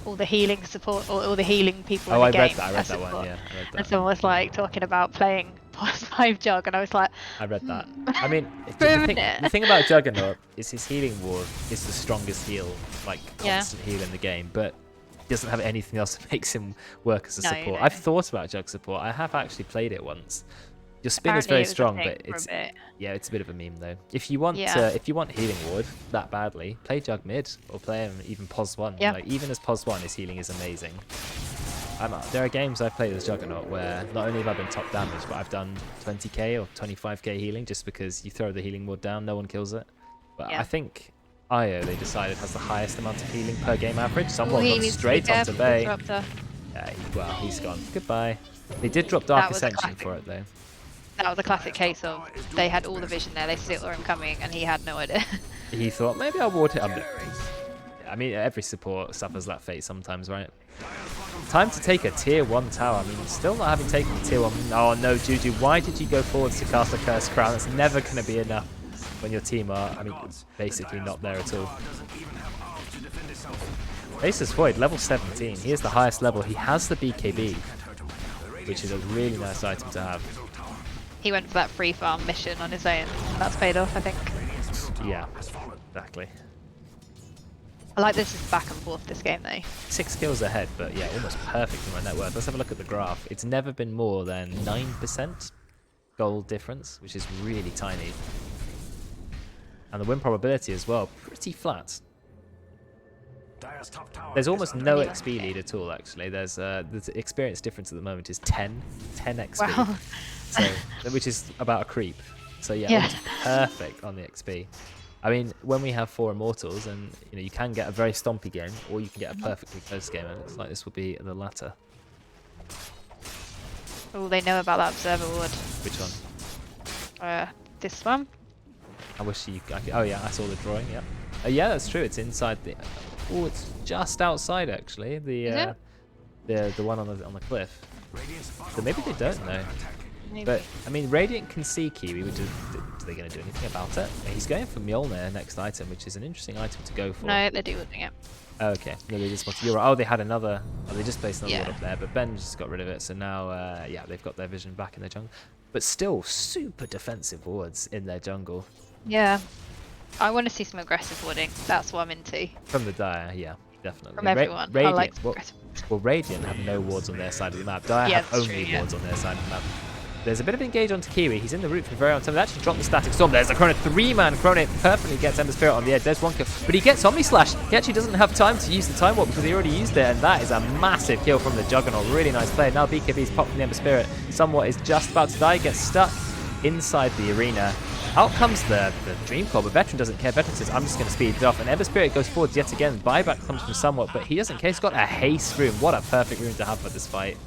all the healing support, or all the healing people in the game. I read that one, yeah. I read that. And someone was like talking about playing plus 5 Jug, and I was like... I read that. I mean, the thing about Juggernaut is his healing ward is the strongest heal, like constant heal in the game, but he doesn't have anything else that makes him work as a support. I've thought about Jug support. I have actually played it once. Your spin is very strong, but it's it's a bit of a meme though. If you want healing ward that badly, play Jug mid or play him even pos 1. Like, even as pos 1, his healing is amazing. There are games I've played as Juggernaut where not only have I been top damage, but I've done 20k or 25k healing just because you throw the healing ward down, no one kills it. But I think Io, they decided, has the highest amount of healing per game average. Someone got straight onto Bay. Yeah, well, he's gone. Goodbye. They did drop Dark Ascension for it though. That was a classic case of they had all the vision there, they saw him coming, and he had no idea. He thought, maybe I'll ward it. I mean, every support suffers that fate sometimes, right? Time to take a tier 1 tower. I mean, still not having taken a tier 1. Oh no, Juju, why did you go forwards to cast a Cursed Crown? It's never going to be enough when your team are, I mean, basically not there at all. Aces Void, level 17. He is the highest level. He has the BKB, which is a really nice item to have. He went for that free farm mission on his own, and that's paid off, I think. Yeah, exactly. I like this is back and forth this game though. 6 kills ahead, but yeah, almost perfect in my net worth. Let's have a look at the graph. It's never been more than 9% gold difference, which is really tiny. And the win probability as well, pretty flat. There's almost no XP lead at all, actually. The experience difference at the moment is 10 XP. Wow. So, which is about a creep. So yeah, it's perfect on the XP. I mean, when we have 4 Immortals, and you can get a very stompy game, or you can get a perfectly close game, and it looks like this will be the latter. Oh, they know about that Observer Ward. Which one? This one. I wish you. Oh yeah, I saw the drawing. Yeah. Yeah, that's true. It's inside the. Oh, it's just outside actually. The one on the cliff. So maybe they don't know. Maybe. But I mean, Radiant can see Kiwi. Are they going to do anything about it? He's going for Mjolnir next item, which is an interesting item to go for. No, they're doing it. Oh, okay. No, they just want. You're right. Oh, they had another. Oh, they just placed another Yeah. ward up there, but Ben just got rid of it. So now, yeah, they've got their vision back in the jungle. But still, super defensive wards in their jungle. Yeah. I want to see some aggressive warding. That's what I'm into. From the Dire, yeah, definitely. From everyone. I Radiant, like well, aggressive. well, Radiant have no wards on their side of the map. Dire Yeah, have that's only true, yeah. wards on their side of the map. There's a bit of engage onto Kiwi. He's in the root for very long time. They actually dropped the static storm. There's a Chrono 3-man Chrono. Perfectly gets Ember Spirit on the edge. There's one kill. But he gets Omni Slash. He actually doesn't have time to use the Time Warp because he already used it. And that is a massive kill from the Juggernaut. Really nice play. Now BKB's popped from the Ember Spirit. Somewhat is just about to die. Gets stuck inside the arena. Out comes the Dream Core, but Veteran doesn't care. Veteran says, I'm just going to speed it off. And Ember Spirit goes forwards yet again. Buyback comes from Somewhat, but he doesn't care. He's got a haste rune. What a perfect rune to have for this fight.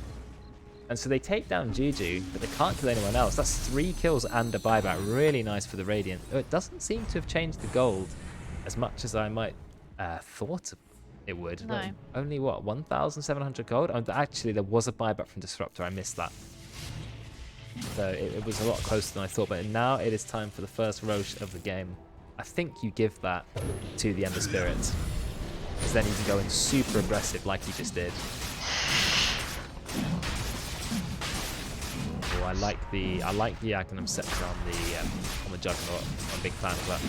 And so they take down Juju, but they can't kill anyone else. That's 3 kills and a buyback. Really nice for the Radiant. It doesn't seem to have changed the gold as much as I might thought it would. No. Like, only what, 1,700 gold? Oh, actually, there was a buyback from Disruptor. I missed that. So it was a lot closer than I thought. But now it is time for the first Roach of the game. I think you give that to the Ember Spirit, because then you can go in super aggressive like he just did. Oh, I like the Agnum Scepter on the Juggernaut. I'm a big fan of that.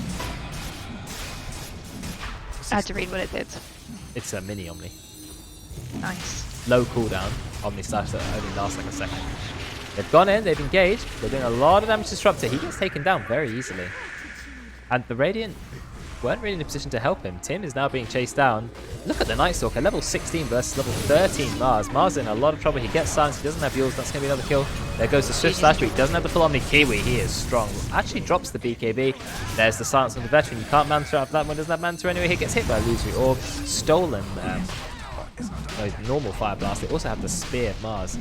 I had to read what it did. It's a mini Omni. Nice. Low cooldown Omni Slash that only lasts like a second. They've gone in, they've engaged, they're doing a lot of damage to Disruptor. He gets taken down very easily. And the Radiant weren't really in a position to help him. Tim is now being chased down. Look at the Night Stalker, level 16 versus level 13 Mars. Mars in a lot of trouble. He gets silenced, he doesn't have yours. That's going to be another kill. There goes the Swift Slash, but he doesn't have the full Omni. Kiwi, he is strong. Actually drops the BKB. There's the silence on the Veteran. You can't Mantra after that one. Doesn't have Mantra anyway. He gets hit by a Illusory Orb. Stolen. Normal Fire Blast. They also have the Spear of Mars.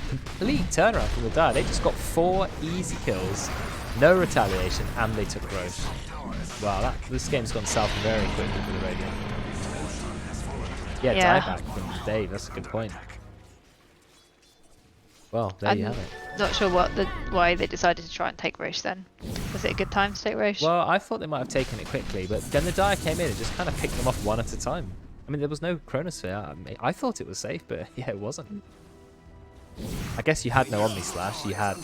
Complete turnaround from the Dire. They just got 4 easy kills. No retaliation, and they took Roach. Wow, this game's gone south very quickly for the Radiant. Yeah, dieback from Dave, that's a good point. Well, there you have it. Not sure why they decided to try and take Roche then. Was it a good time to take Roche? Well, I thought they might have taken it quickly, but then the Dire came in and just kind of picked them off one at a time. I mean, there was no Chronosphere. I thought it was safe, but yeah, it wasn't. I guess you had no Omni Slash. You had,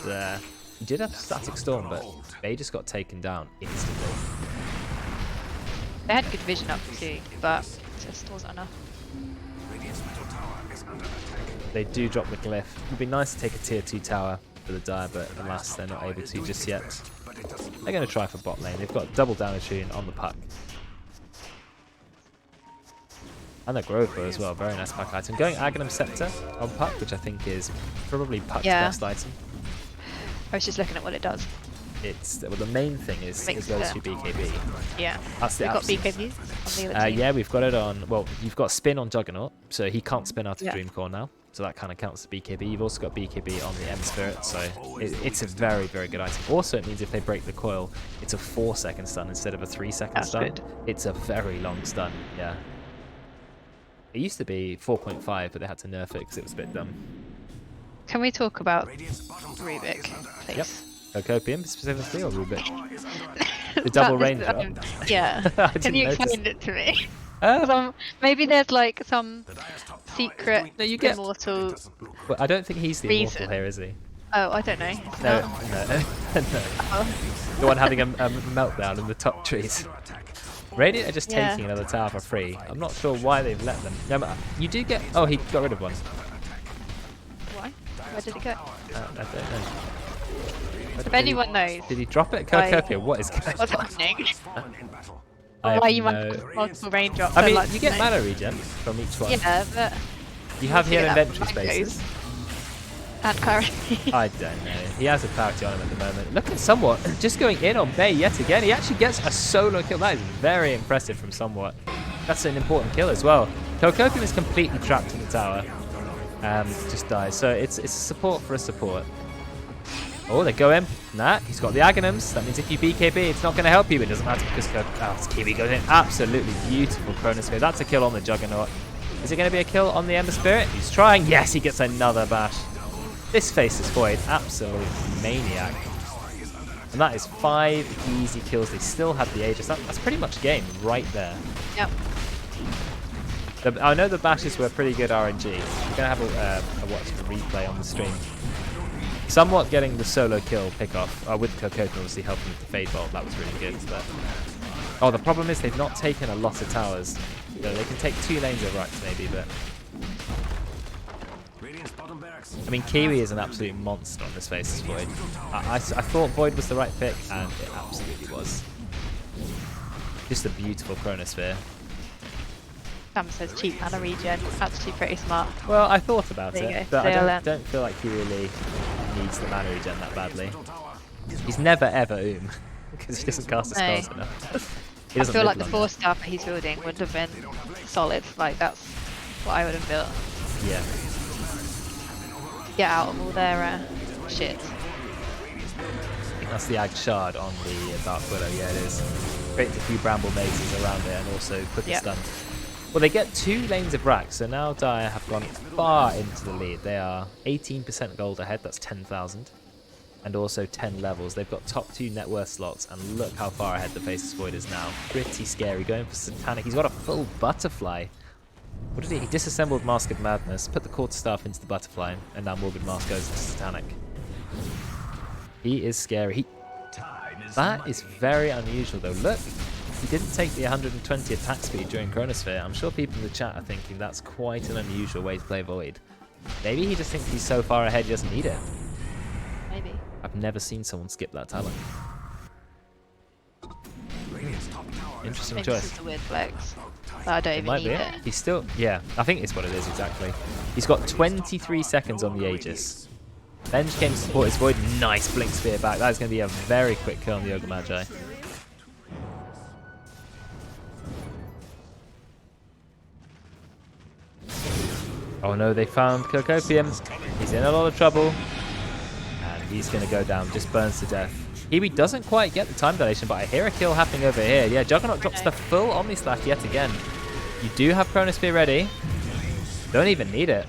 you did have Static Storm, but they just got taken down instantly. They had good vision up too, but it just wasn't enough. They do drop the glyph. It would be nice to take a tier 2 tower for the Dire, but alas, they're not able to just yet. They're going to try for bot lane. They've got double damage rune on the puck. And a Grover as well, very nice pack item. Going Agnum Scepter on puck, which I think is probably puck's best item. I was just looking at what it does. It's well, the main thing is it goes through BKB. Yeah. That's the We've got BKB on the other team. yeah, we've got it on. Well, you've got spin on Juggernaut, so he can't spin out of Dream Core now. So that kind of counts as BKB. You've also got BKB on the Ember Spirit, so it's a very, very good item. Also, it means if they break the coil, it's a 4-second stun instead of a 3-second stun. Good. It's a very long stun. Yeah. It used to be 4.5, but they had to nerf it because it was a bit dumb. Can we talk about Rubik, please? Yep. Copium specifically, or Rubik? The double raindrop? Yeah. Can you explain it to me? Maybe there's like some secret immortal. Well, I don't think he's the immortal here, is he? Oh, I don't know. No. Oh. The one having a meltdown in the top trees. Radiant are just taking another tower for free. I'm not sure why they've let them. No, you do get. Oh, he got rid of one. Why? Where did it go? I don't know. If anyone knows. Did he drop it? Kirkopia, what is going on? What's happening? Why you might multiple raindrops? I mean, you get mana regen from each one. Yeah, but you have here inventory spaces. And clarity. I don't know. He has a clarity on him at the moment. Look at Somewhat just going in on Bay yet again. He actually gets a solo kill. That is very impressive from Somewhat. That's an important kill as well. Kirkopia is completely trapped in the tower. Just dies. So it's a support for a support. Oh, they go in. Nah, he's got the Aghanims. That means if you BKB, it's not going to help you. It doesn't matter because Kiwi goes in. Absolutely beautiful Chronosphere. That's a kill on the Juggernaut. Is it going to be a kill on the Ember Spirit? He's trying. Yes, he gets another bash. This Faceless Void, absolute maniac. And that is 5 easy kills. They still have the Aegis. That's pretty much game right there. Yep. I know the bashes were pretty good RNG. We're going to have a watch the replay on the stream. Somewhat getting the solo kill pick off with Cocoon obviously helping with the Fade Bolt. That was really good. But oh, the problem is they've not taken a lot of towers. You know, they can take 2 lanes of racks maybe, but I mean, Kiwi is an absolute monster on this Faceless Void. I thought Void was the right pick, and it absolutely was. Just a beautiful Chronosphere. Sam says cheap mana regen. Actually pretty smart. Well, I thought about There it, but I don't feel like he really needs the mana regen that badly. He's never ever because he doesn't cast his spells enough. I feel like the 4-star that he's building would have been solid. Like that's what I would have built. Yeah. Get out of all their shit. I think that's the Ag Shard on the Dark Widow. Yeah, it is. Creates a few Bramble Mazes around it and also quicker stun. Well, they get 2 lanes of racks, so now Dire have gone far into the lead. They are 18% gold ahead, that's 10,000. And also 10 levels. They've got top 2 net worth slots, and look how far ahead the Faceless Void is now. Pretty scary, going for Satanic. He's got a full Butterfly. What did he? He disassembled Mask of Madness, put the Quarterstaff into the Butterfly, and now Morbid Mask goes into Satanic. He is scary. That is very unusual though. Look, he didn't take the 120 attack speed during Chronosphere. I'm sure people in the chat are thinking that's quite an unusual way to play Void. Maybe he just thinks he's so far ahead he doesn't need it. Maybe. I've never seen someone skip that talent. Interesting Maybe choice. this is a weird flex. But I don't even need it. He's still, yeah, I think it's what it is exactly. He's got 23 seconds on the Aegis. Venge came to support his Void. Nice Blink Sphere back. That is going to be a very quick kill on the Ogre Magi. Oh no, they found Kirkopium. He's in a lot of trouble. And he's going to go down. Just burns to death. Kiwi doesn't quite get the time dilation, but I hear a kill happening over here. Yeah, Juggernaut drops the full Omnislash yet again. You do have Chronosphere ready. Don't even need it.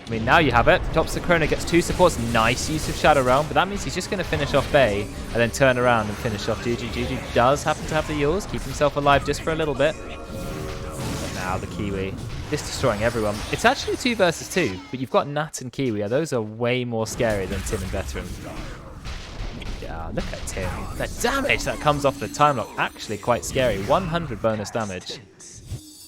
I mean, now you have it. Drops the Chrono, gets 2 supports. Nice use of Shadow Realm, but that means he's just going to finish off Bay and then turn around and finish off Juju. Juju does happen to have the Yules, keep himself alive just for a little bit. But now the Kiwi, just destroying everyone. It's actually 2 versus 2, but you've got Nat and Kiwi. Those are way more scary than Tim and Veteran. Yeah, look at Tim. The damage that comes off the time lock, actually quite scary. 100 bonus damage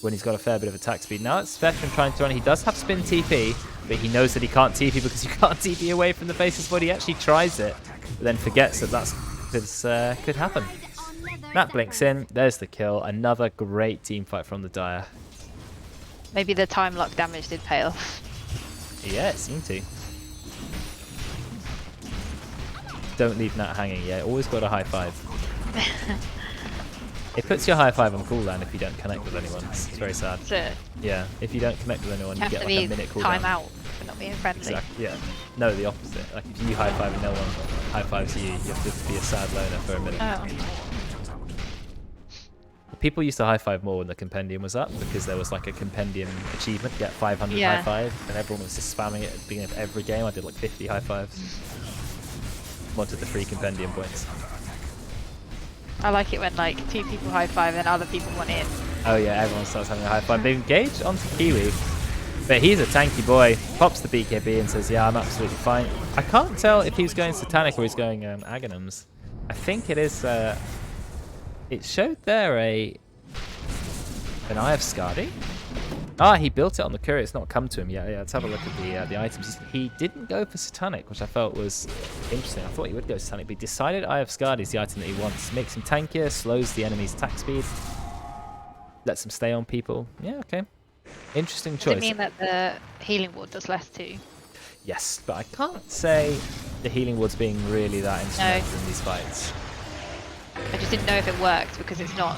when he's got a fair bit of attack speed. Now it's Veteran trying to run. He does have spin TP, but he knows that he can't TP because you can't TP away from the Faceless Void. He actually tries it, but then forgets that could happen. Nat blinks in. There's the kill. Another great team fight from the Dire. Maybe the time lock damage did pay off. Yeah, it seemed to. Don't leave Nat hanging. Yeah, always got a high 5. It puts your high 5 on cooldown if you don't connect with anyone. It's very sad. That's it. Yeah, if you don't connect with anyone, you get like a minute cooldown. Time out for not being friendly. Exactly. Yeah. No, the opposite. Like if you high 5 and no one high 5s you, you have to be a sad loner for a minute. Oh. People used to high 5 more when the compendium was up because there was like a compendium achievement, get 500 high 5, and everyone was just spamming it at the beginning of every game. I did like 50 high 5s. Wanted the free compendium points. I like it when like 2 people high 5 and other people want in. Oh yeah, everyone starts having a high 5. They engage onto Kiwi, but he's a tanky boy. Pops the BKB and says, yeah, I'm absolutely fine. I can't tell if he's going Satanic or he's going Aghanims. I think it is, it showed there an Eye of Skadi. Ah, he built it on the courier. It's not come to him yet. Yeah, let's have a look at the items. He didn't go for Satanic, which I felt was interesting. I thought he would go Satanic, but he decided Eye of Skadi is the item that he wants. Makes him tankier, slows the enemy's attack speed, lets him stay on people. Yeah, okay. Interesting choice. Does it mean that the healing ward does less too? Yes, but I can't say the healing ward's being really that instrumental in these fights. I just didn't know if it worked because it's not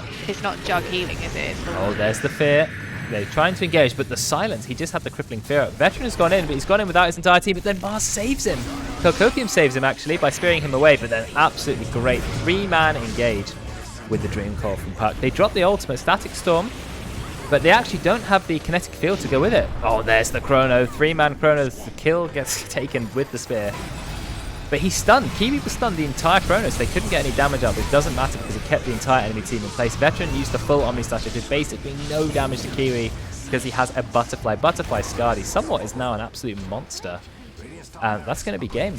jug healing, is it? Oh, there's the fear. they're trying to engage, but the silence, he just had the crippling fear. Veteran has gone in, but he's gone in without his entire team, but then Mars saves him. Cocopium saves him, actually, by spearing him away, but then absolutely great 3-man engage with the Dream Coil from Puck. They drop the ultimate Static Storm, but they actually don't have the kinetic field to go with it. Oh, there's the Chrono. 3-man Chrono. The kill gets taken with the spear. But he's stunned. Kiwi was stunned the entire Chronos. They couldn't get any damage up. It doesn't matter because he kept the entire enemy team in place. Veteran used the full Omni Slash. It did basically no damage to Kiwi because he has a Butterfly. Butterfly Scardy somewhat is now an absolute monster. And that's going to be game.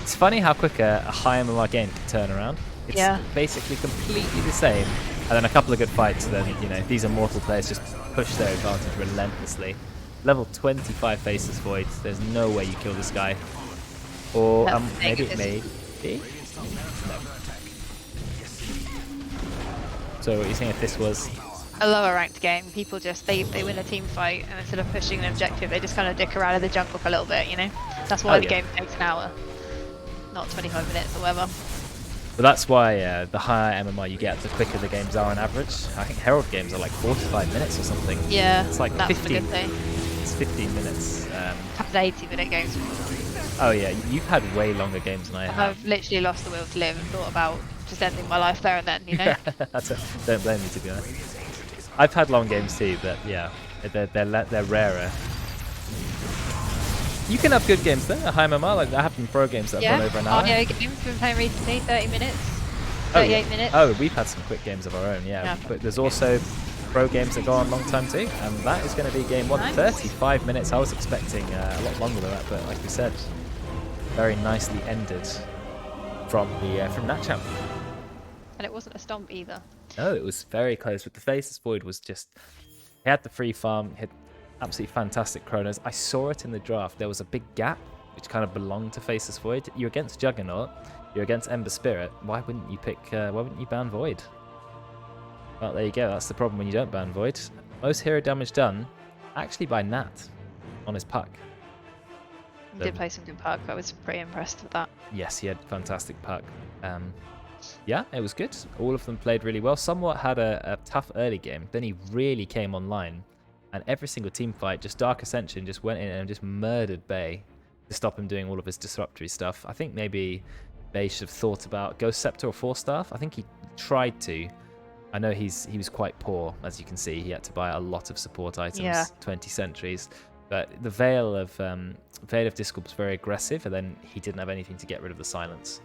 It's funny how quick a high MMR game can turn around. It's basically completely the same. And then a couple of good fights, then, you know, these immortal players just push their advantage relentlessly. Level 25 Faceless Void. There's no way you kill this guy. Or maybe it may be? No. So what are you saying if this was a lower ranked game? People just, they win a team fight and instead of pushing an objective, they just kind of dick around in the jungle for a little bit, you know? That's why the game takes an hour, not 25 minutes or whatever. Well, that's why the higher MMR you get, the quicker the games are on average. I think Herald games are like 45 minutes or something. Yeah, it's like that's 15. a good thing. It's 15 minutes. I've had 80-minute games. Oh yeah, you've had way longer games than I have. I've literally lost the will to live and thought about just ending my life there and then, you know? Don't blame me, to be honest. I've had long games too, but yeah, they're rarer. You can have good games though, a high MMR, like I have some pro games that have gone over an hour. Yeah, games we've been playing recently, 30 minutes, 38 minutes. Oh, we've had some quick games of our own, yeah. But there's also pro games that go on a long time too, and that is going to be game 35 minutes. I was expecting a lot longer than that, but like we said, very nicely ended from that champ. And it wasn't a stomp either. No, it was very close, but the Faceless Void was just, he had the free farm, he had absolutely fantastic Chronos. I saw it in the draft. There was a big gap which kind of belonged to Faceless Void. You're against Juggernaut, you're against Ember Spirit. Why wouldn't you pick? Why wouldn't you ban Void? Well, there you go. That's the problem when you don't ban Void. Most hero damage done, actually by Nat on his Puck. He did play some good Puck. I was pretty impressed with that. Yes, he had fantastic Puck. Yeah, it was good. All of them played really well. Somewhat had a tough early game. Then he really came online. And every single team fight, just Dark Ascension just went in and just murdered Bay to stop him doing all of his disruptory stuff. I think maybe Bay should have thought about Ghost Scepter or Force Staff. I think he tried to. I know he was quite poor, as you can see. He had to buy a lot of support items, 20 sentries. But the Veil of Discord was very aggressive, and then he didn't have anything to get rid of the silence.